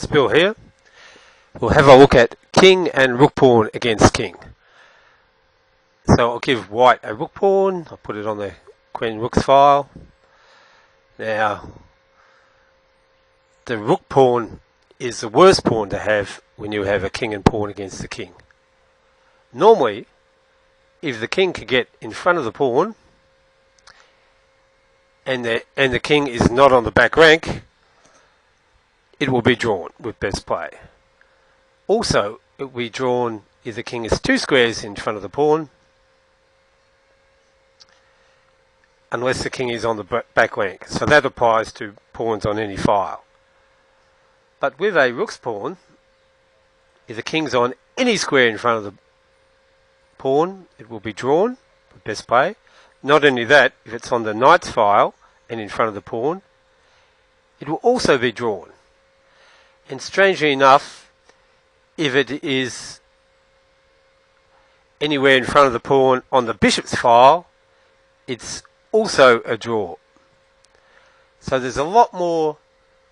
It's Bill here. We'll have a look at king and rook pawn against king. So I'll give white a rook pawn. I'll put it on the queen rooks file. Now, the rook pawn is the worst pawn to have when you have a king and pawn against the king. Normally, if the king can get in front of the pawn and the king is not on the back rank, it will be drawn with best play. Also, it will be drawn if the king is 2 squares in front of the pawn, unless the king is on the back rank. So that applies to pawns on any file. But with a rook's pawn, if the king's on any square in front of the pawn, it will be drawn with best play. Not only that, if it's on the knight's file and in front of the pawn, it will also be drawn. And strangely enough, if it is anywhere in front of the pawn on the bishop's file, it's also a draw. So there's a lot more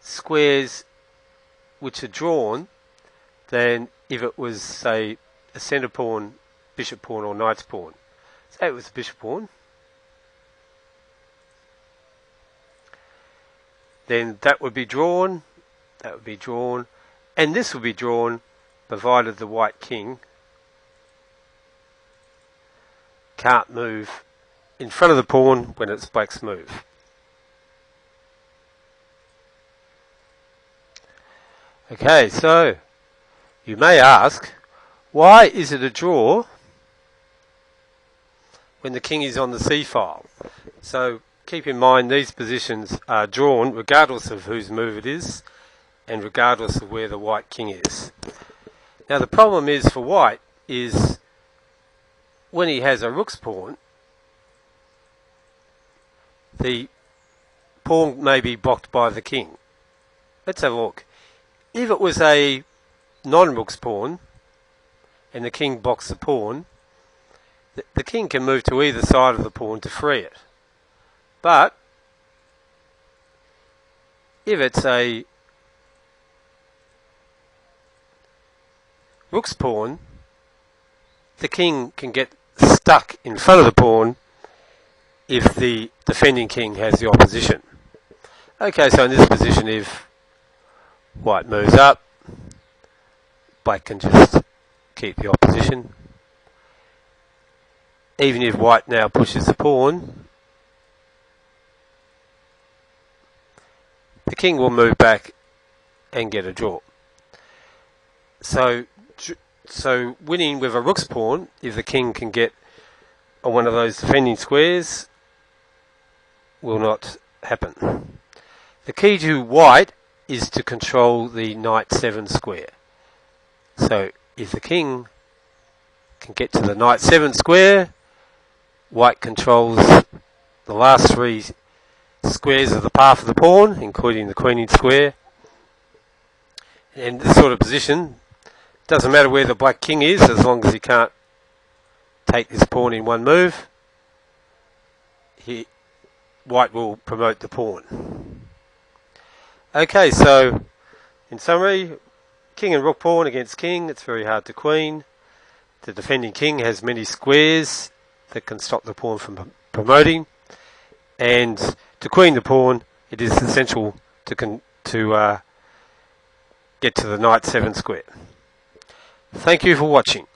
squares which are drawn than if it was, say, a centre pawn, bishop pawn or knight's pawn. Say it was a bishop pawn. Then that would be drawn, that would be drawn, and this would be drawn provided the white king can't move in front of the pawn when it's black's move. Okay, so you may ask, why is it a draw when the king is on the c file? So keep in mind these positions are drawn regardless of whose move it is and regardless of where the white king is. Now the problem is for white is when he has a rook's pawn, the pawn may be blocked by the king. Let's have a look. If it was a non-rook's pawn and the king blocks the pawn, the king can move to either side of the pawn to free it. But if it's a rook's pawn, the king can get stuck in front of the pawn if the defending king has the opposition. Okay, so in this position, if white moves up, black can just keep the opposition. Even if white now pushes the pawn, the king will move back and get a draw. So winning with a rook's pawn, if the king can get on one of those defending squares, will not happen. The key to white is to control the knight 7 square. So if the king can get to the knight 7 square, white controls the last 3 squares of the path of the pawn, including the queening square. And this sort of position, doesn't matter where the black king is, as long as he can't take this pawn in one move, white will promote the pawn. Okay, so in summary, king and rook pawn against king, it's very hard to queen. The defending king has many squares that can stop the pawn from promoting. And to queen the pawn, it is essential to get to the knight 7 square. Thank you for watching.